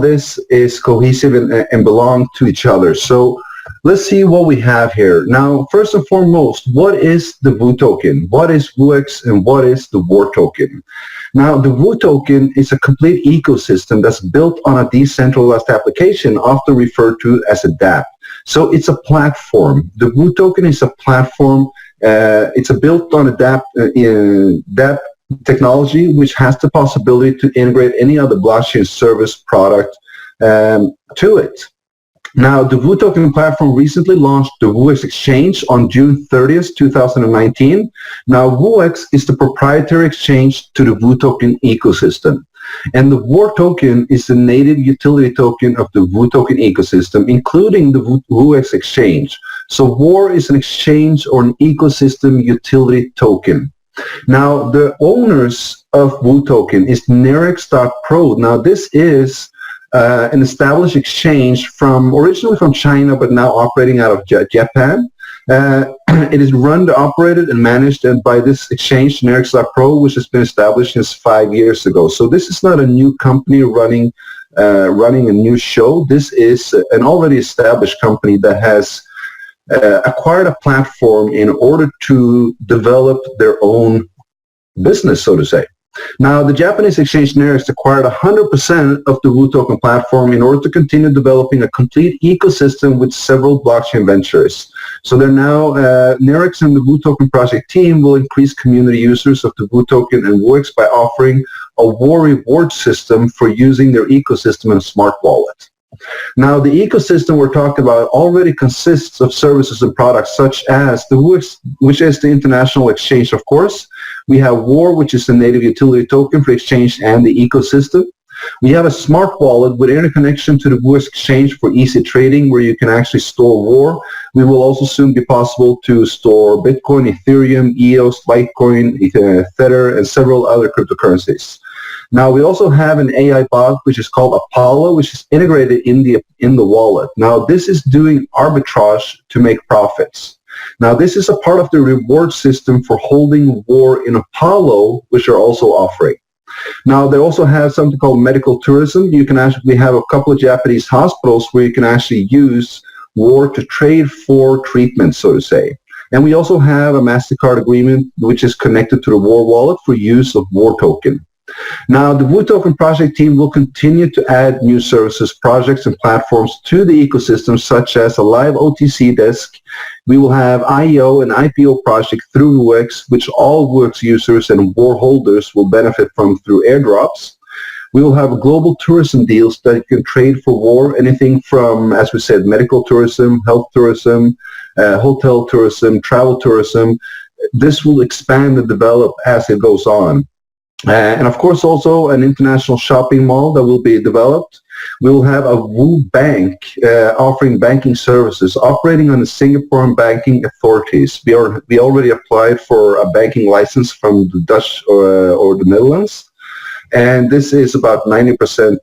this is cohesive and belong to each other. So let's see what we have here. Now, first and foremost, what is the WoToken? What is WooX and what is the WoToken? Now, the WoToken is a complete ecosystem that's built on a decentralized application, often referred to as a dApp. So it's a platform. The WoToken is a platform. It's built on a dApp technology, which has the possibility to integrate any other blockchain service product to it. Now, the WoToken platform recently launched the WooX exchange on June 30th, 2019. Now, WooX is the proprietary exchange to the WoToken ecosystem. And the WoToken is the native utility token of the WoToken ecosystem, including the WooX exchange. So WOR is an exchange or an ecosystem utility token. Now, the owners of WoToken is Nerex.pro. Now, this is an established exchange originally from China, but now operating out of Japan. It is run, operated, and managed by this exchange, Nerex.pro, which has been established since 5 years ago. So this is not a new company running a new show. This is an already established company that has acquired a platform in order to develop their own business, so to say. Now, the Japanese exchange Nerex acquired 100% of the WoToken platform in order to continue developing a complete ecosystem with several blockchain ventures. So they're now, Nerex and the WoToken project team will increase community users of the WoToken and WooX by offering a WOR reward system for using their ecosystem in a smart wallet. Now, the ecosystem we're talking about already consists of services and products such as the WooX, which is the international exchange, of course. We have WOR, which is the native utility token for exchange and the ecosystem. We have a smart wallet with interconnection to the WooX exchange for easy trading, where you can actually store WOR. We will also soon be possible to store Bitcoin, Ethereum, EOS, Litecoin, Tether, and several other cryptocurrencies. Now, we also have an AI bot, which is called Apollo, which is integrated in the wallet. Now, this is doing arbitrage to make profits. Now, this is a part of the reward system for holding WOR in Apollo, which are also offering. Now, they also have something called medical tourism. We have a couple of Japanese hospitals where you can actually use WOR to trade for treatment, so to say. And we also have a MasterCard agreement, which is connected to the WOR wallet for use of WoToken. Now, the WoToken project team will continue to add new services, projects, and platforms to the ecosystem, such as a live OTC desk. We will have IEO and IPO project through WooX, which all WooX users and WOR holders will benefit from through airdrops. We will have global tourism deals that you can trade for WOR, anything from, as we said, medical tourism, health tourism, hotel tourism, travel tourism. This will expand and develop as it goes on. And of course also an international shopping mall that will be developed. We will have a Woo Bank offering banking services operating on the Singaporean banking authorities. We already applied for a banking license from the Dutch or the Netherlands, and this is about 90%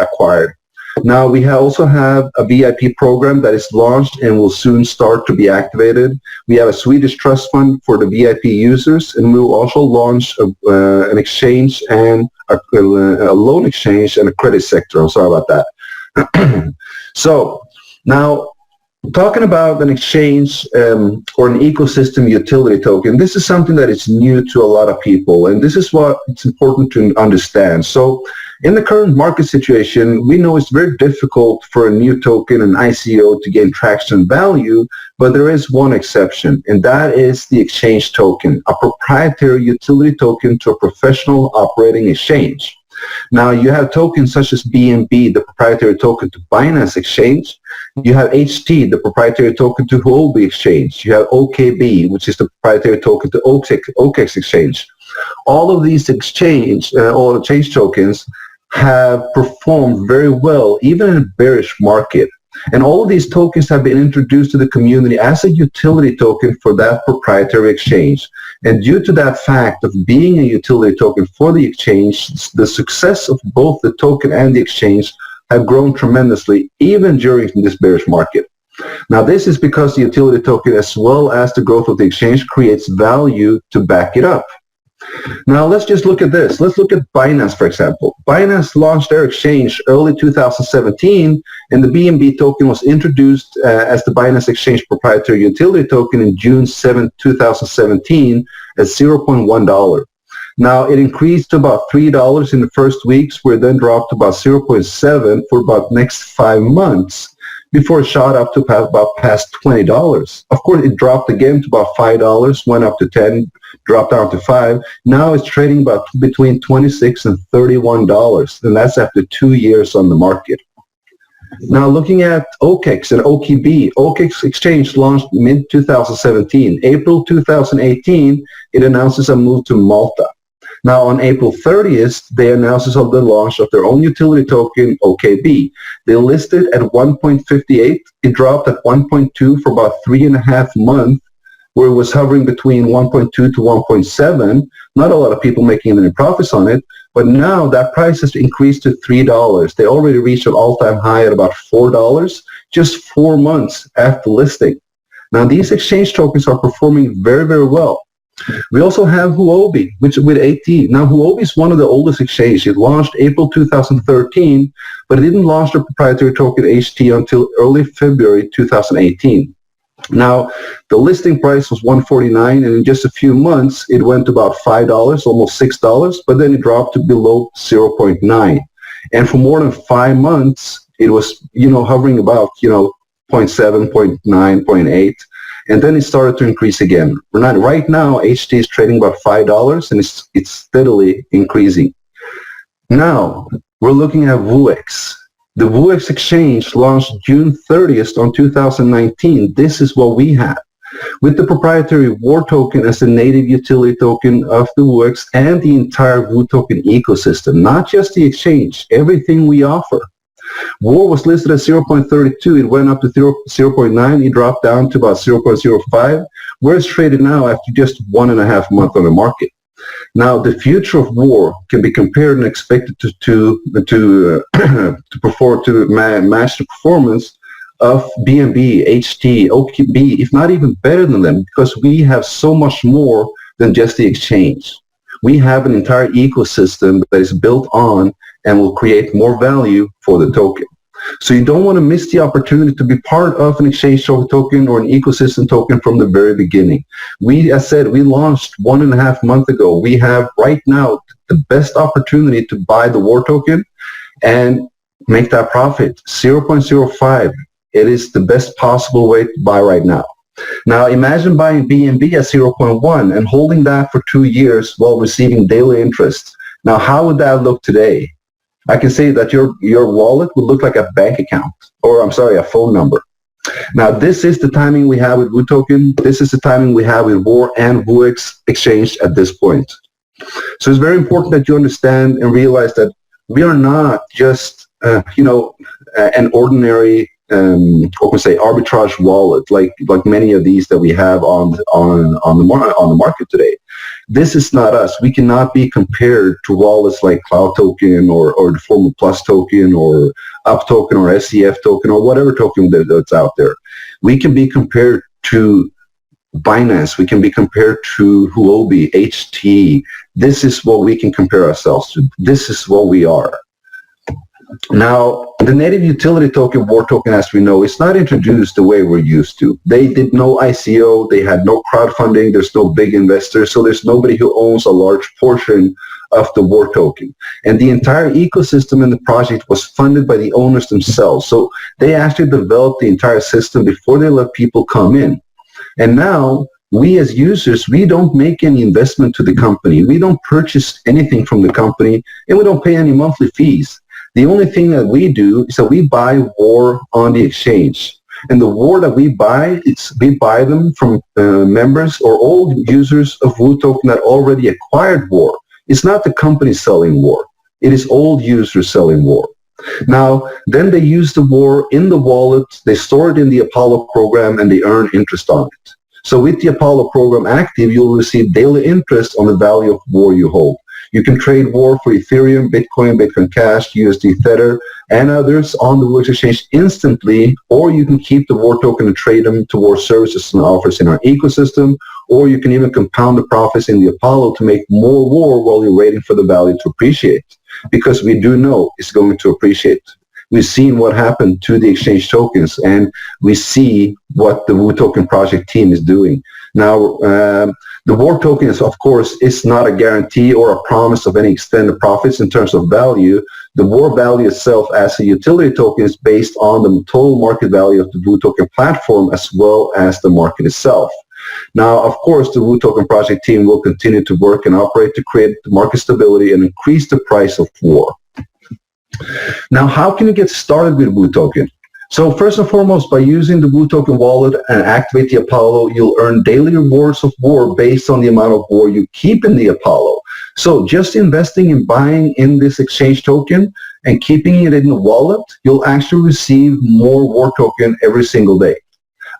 acquired. Now, we also have a VIP program that is launched and will soon start to be activated. We have a Swedish trust fund for the VIP users, and we will also launch an exchange and a loan exchange and a credit sector. I'm sorry about that. So now, talking about an exchange or an ecosystem utility token, this is something that is new to a lot of people, and this is what it's important to understand. So in the current market situation, we know it's very difficult for a new token, an ICO, to gain traction and value, but there is one exception, and that is the exchange token, a proprietary utility token to a professional operating exchange. Now, you have tokens such as BNB, the proprietary token to Binance Exchange. You have HT, the proprietary token to Huobi Exchange. You have OKB, which is the proprietary token to OKEX Exchange. All of these exchange tokens have performed very well, even in a bearish market. And all of these tokens have been introduced to the community as a utility token for that proprietary exchange. And due to that fact of being a utility token for the exchange, the success of both the token and the exchange have grown tremendously, even during this bearish market. Now, this is because the utility token, as well as the growth of the exchange, creates value to back it up. Now let's just look at this. Let's look at Binance, for example. Binance launched their exchange early 2017, and the BNB token was introduced as the Binance Exchange proprietary utility token in June 7, 2017 at $0.1. Now it increased to about $3 in the first weeks, where it then dropped to about 0.7 for about next 5 months, before it shot up to about past $20. Of course, it dropped again to about $5, went up to 10, dropped down to 5. Now it's trading about between $26 and $31, and that's after 2 years on the market. Now looking at OKEX and OKB, OKEX Exchange launched mid-2017. April 2018, it announces a move to Malta. Now on April 30th, they announced the launch of their own utility token, OKB. They listed at 1.58. It dropped at 1.2 for about 3.5 months, where it was hovering between 1.2 to 1.7. Not a lot of people making any profits on it, but now that price has increased to $3. They already reached an all-time high at about $4 just 4 months after listing. Now these exchange tokens are performing very, very well. We also have Huobi, which with AT. Now Huobi is one of the oldest exchanges. It launched April 2013, but it didn't launch the proprietary token HT until early February 2018. Now the listing price was $149, and in just a few months it went to about $5, almost $6, but then it dropped to below 0.9. And for more than 5 months it was, hovering about, 0.7, 0.9, 0.8. And then it started to increase again. Right now, HT is trading about $5, and it's steadily increasing. Now, we're looking at WooX. The WooX exchange launched June 30th on 2019. This is what we have. With the proprietary WoToken as the native utility token of the WooX and the entire WoToken ecosystem, not just the exchange, everything we offer. WAR was listed at 0.32. It went up to 0.9. It dropped down to about 0.05. Where it's traded now after just 1.5 months on the market. Now, the future of WAR can be compared and expected to perform to match the performance of BNB, HT, OKB, if not even better than them, because we have so much more than just the exchange. We have an entire ecosystem that is built on and will create more value for the token. So you don't want to miss the opportunity to be part of an exchange token or an ecosystem token from the very beginning. As said, we launched 1.5 months ago. We have right now the best opportunity to buy the WAR token and make that profit, 0.05. It is the best possible way to buy right now. Now imagine buying BNB at 0.1 and holding that for 2 years while receiving daily interest. Now how would that look today? I can say that your wallet would look like a bank account, or a phone number. Now this is the timing we have with WoToken. This is the timing we have with WAR and WooX exchange at this point. So it's very important that you understand and realize that we are not just an ordinary arbitrage wallet like many of these that we have on the market today. This is not us. We cannot be compared to wallets like Cloud Token or the Formal Plus token or Up Token or SEF token or whatever token that's out there. We can be compared to Binance. We can be compared to Huobi, HT. This is what we can compare ourselves to. This is what we are. Now, the native utility token, WAR token, as we know, is not introduced the way we're used to. They did no ICO, they had no crowdfunding, there's no big investors, so there's nobody who owns a large portion of the WAR token. And the entire ecosystem in the project was funded by the owners themselves. So they actually developed the entire system before they let people come in. And now, we as users, we don't make any investment to the company. We don't purchase anything from the company, and we don't pay any monthly fees. The only thing that we do is that we buy WAR on the exchange. And the WAR that we buy, we buy them from members or old users of WoToken that already acquired WAR. It's not the company selling WAR. It is old users selling WAR. Now, then they use the WAR in the wallet, they store it in the Apollo program, and they earn interest on it. So with the Apollo program active, you'll receive daily interest on the value of WAR you hold. You can trade WAR for Ethereum, Bitcoin, Bitcoin Cash, USD Tether, and others on the WooX exchange instantly, or you can keep the WAR token and trade them towards services and offers in our ecosystem, or you can even compound the profits in the Apollo to make more war while you're waiting for the value to appreciate, because we do know it's going to appreciate. We've seen what happened to the exchange tokens, and we see what the WoToken project team is doing. Now, the war token is, of course, is not a guarantee or a promise of any extended profits in terms of value. The war value itself as a utility token is based on the total market value of the WoToken platform as well as the market itself. Now, of course, the WoToken project team will continue to work and operate to create market stability and increase the price of war. Now, how can you get started with WoToken? So first and foremost, by using the WoToken wallet and activate the Apollo, you'll earn daily rewards of war based on the amount of war you keep in the Apollo. So just investing in buying in this exchange token and keeping it in the wallet, you'll actually receive more war token every single day.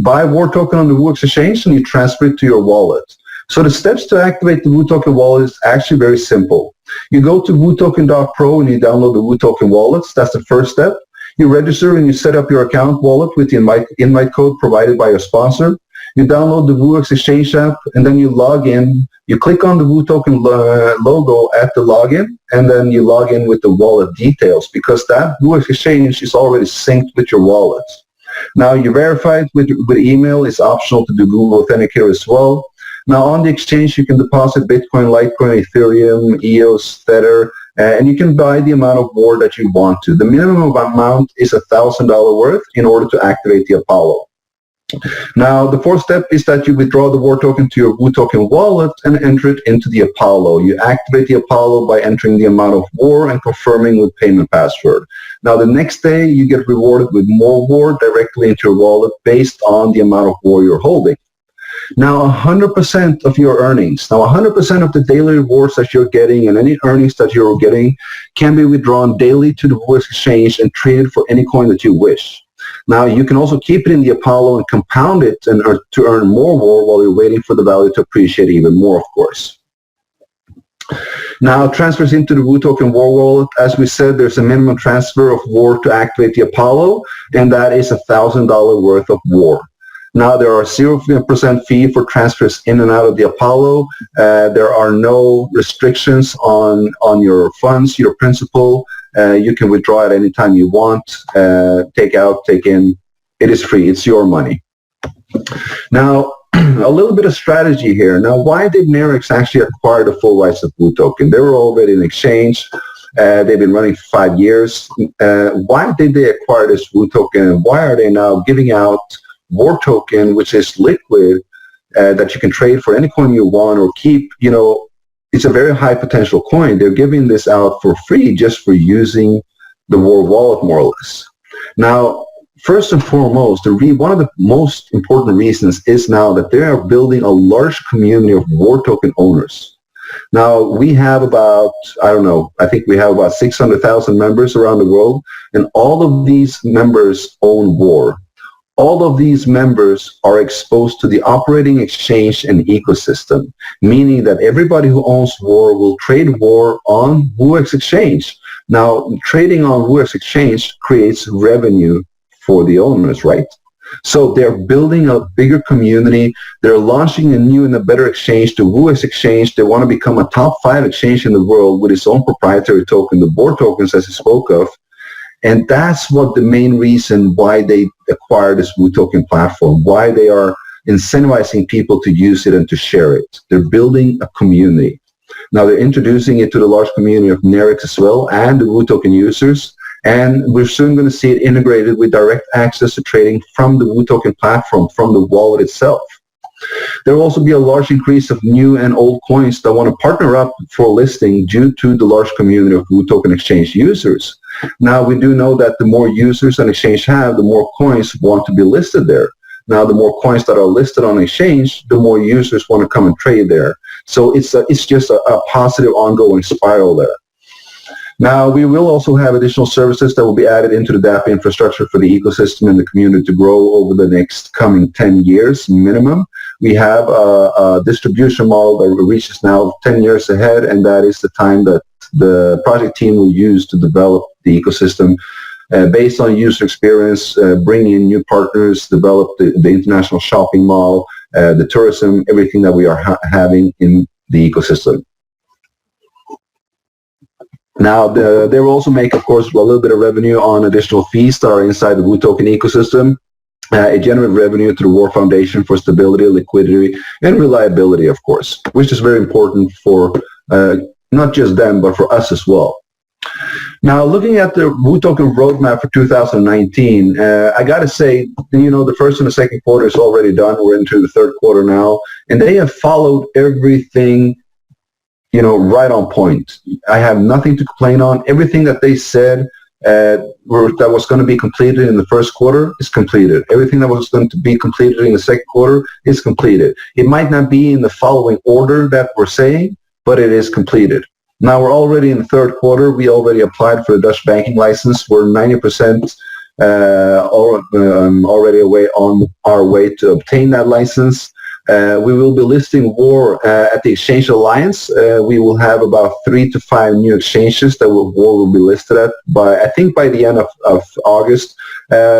Buy war token on the Woo exchange and you transfer it to your wallet. So the steps to activate the WoToken wallet is actually very simple. You go to WoToken.pro and you download the WoToken wallets. That's the first step. You register and you set up your account wallet with the invite code provided by your sponsor. You download the WooX Exchange app and then you log in. You click on the WoToken logo at the login and then you log in with the wallet details, because that WooX Exchange is already synced with your wallet. Now you verify it with email. It's optional to do Google Authenticator as well. Now on the exchange, you can deposit Bitcoin, Litecoin, Ethereum, EOS, Tether, and you can buy the amount of war that you want to. The minimum amount is $1,000 worth in order to activate the Apollo. Now, the fourth step is that you withdraw the war token to your WoToken wallet and enter it into the Apollo. You activate the Apollo by entering the amount of war and confirming with payment password. Now, the next day, you get rewarded with more war directly into your wallet based on the amount of war you're holding. Now, 100% of your earnings, now 100% of the daily rewards that you're getting and any earnings that you're getting can be withdrawn daily to the WooX exchange and traded for any coin that you wish. Now, you can also keep it in the Apollo and compound it to earn more war while you're waiting for the value to appreciate even more, of course. Now, transfers into the WoToken War Wallet. As we said, there's a minimum transfer of war to activate the Apollo, and that is $1,000 worth of war. Now, there are 0% fee for transfers in and out of the Apollo. There are no restrictions on your funds, your principal. You can withdraw at any time you want, take out, take in. It is free. It's your money. Now, a little bit of strategy here. Now, why did Nerex actually acquire the full rights of WoToken? They were already in exchange. They've been running for 5 years. Why did they acquire this WoToken? Why are they now giving out war token, which is liquid, that you can trade for any coin you want or keep? You know, it's a very high potential coin. They're giving this out for free just for using the war wallet, more or less. Now, first and foremost, one of the most important reasons is now that they are building a large community of war token owners. Now, we have about, I think we have about 600,000 members around the world, and all of these members own war. All of these members are exposed to the operating exchange and ecosystem, meaning that everybody who owns war will trade war on WooX Exchange. Now, trading on WooX Exchange creates revenue for the owners, right? So they're building a bigger community. They're launching a new and a better exchange, the WooX Exchange. They want to become a top 5 exchange in the world with its own proprietary token, the Board tokens, as I spoke of. And that's what the main reason why they acquired this WoToken platform, why they are incentivizing people to use it and to share it. They're building a community. Now they're introducing it to the large community of Nerex as well and the WoToken users. And we're soon going to see it integrated with direct access to trading from the WoToken platform, from the wallet itself. There will also be a large increase of new and old coins that want to partner up for listing due to the large community of WoToken Exchange users. Now, we do know that the more users an exchange have, the more coins want to be listed there. Now, the more coins that are listed on exchange, the more users want to come and trade there. So it's just a positive ongoing spiral there. Now, we will also have additional services that will be added into the DApp infrastructure for the ecosystem and the community to grow over the next coming 10 years minimum. We have a distribution model that reaches now 10 years ahead, and that is the time that the project team will use to develop the ecosystem based on user experience, bring in new partners, develop the international shopping model, the tourism, everything that we are having in the ecosystem. Now, they will also make, of course, a little bit of revenue on additional fees that are inside the WoToken ecosystem. It generates revenue through War Foundation for stability, liquidity, and reliability, of course, which is very important for not just them, but for us as well. Now, looking at the WoToken roadmap for 2019, I got to say, the first and the second quarter is already done. We're into the third quarter now, and they have followed everything, right on point. I have nothing to complain on. Everything that they said that was going to be completed in the first quarter is completed. Everything that was going to be completed in the second quarter is completed. It might not be in the following order that we're saying, but it is completed. Now we're already in the third quarter. We already applied for the Dutch banking license. We're 90% already on our way to obtain that license. We will be listing WAR at the Exchange Alliance. We will have about 3 to 5 new exchanges that WAR will be listed at I think by the end of August.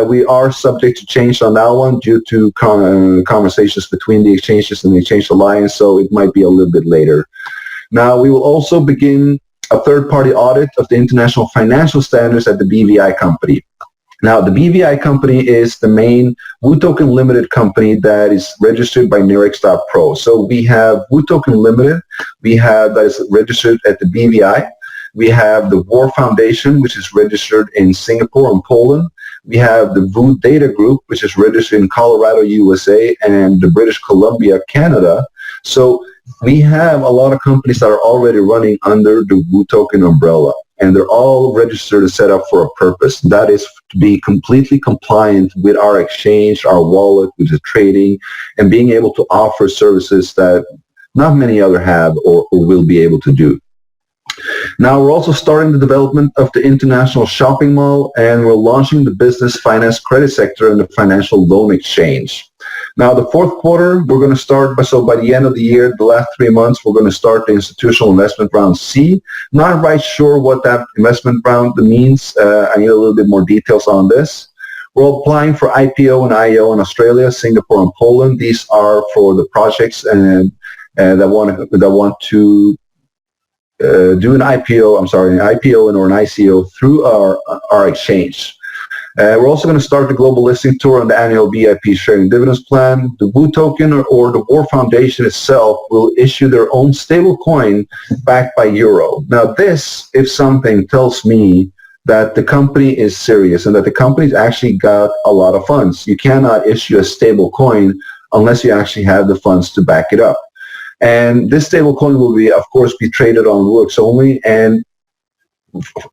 We are subject to change on that one due to conversations between the exchanges and the Exchange Alliance, so it might be a little bit later. Now, we will also begin a third-party audit of the international financial standards at the BVI company. Now, the BVI company is the main WoToken Limited company that is registered by Nerex.pro. So we have WoToken Limited, that is registered at the BVI. We have the War Foundation, which is registered in Singapore and Poland. We have the VOO Data Group, which is registered in Colorado, USA, and the British Columbia, Canada. So we have a lot of companies that are already running under the WoToken umbrella, and they're all registered and set up for a purpose. That is to be completely compliant with our exchange, our wallet, with the trading, and being able to offer services that not many others have or will be able to do. Now, we're also starting the development of the international shopping mall, and we're launching the business finance credit sector and the financial loan exchange. Now, the fourth quarter, we're going to start, so by the end of the year, the last 3 months, we're going to start the institutional investment round C. Not right sure what that investment round means. I need a little bit more details on this. We're applying for IPO and IEO in Australia, Singapore, and Poland. These are for the projects that want to do an IPO, an IPO or an ICO through our exchange. We're also going to start the global listing tour on the annual VIP sharing dividends plan. The WoToken or the War Foundation itself will issue their own stable coin backed by euro. Now this, if something, tells me that the company is serious and that the company's actually got a lot of funds. You cannot issue a stable coin unless you actually have the funds to back it up. And this stable coin will be, of course, be traded on WOX only, and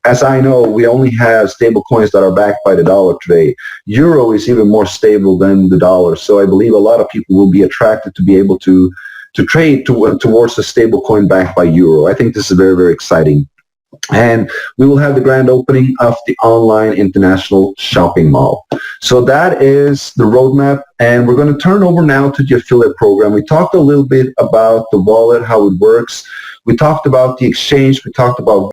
as I know, we only have stable coins that are backed by the dollar today. Euro is even more stable than the dollar, so I believe a lot of people will be attracted to be able to trade towards a stable coin backed by euro. I think this is very, very exciting. And we will have the grand opening of the online international shopping mall. So that is the roadmap, and we're going to turn over now to the affiliate program. We talked a little bit about the wallet, how it works. We talked about the exchange. We talked about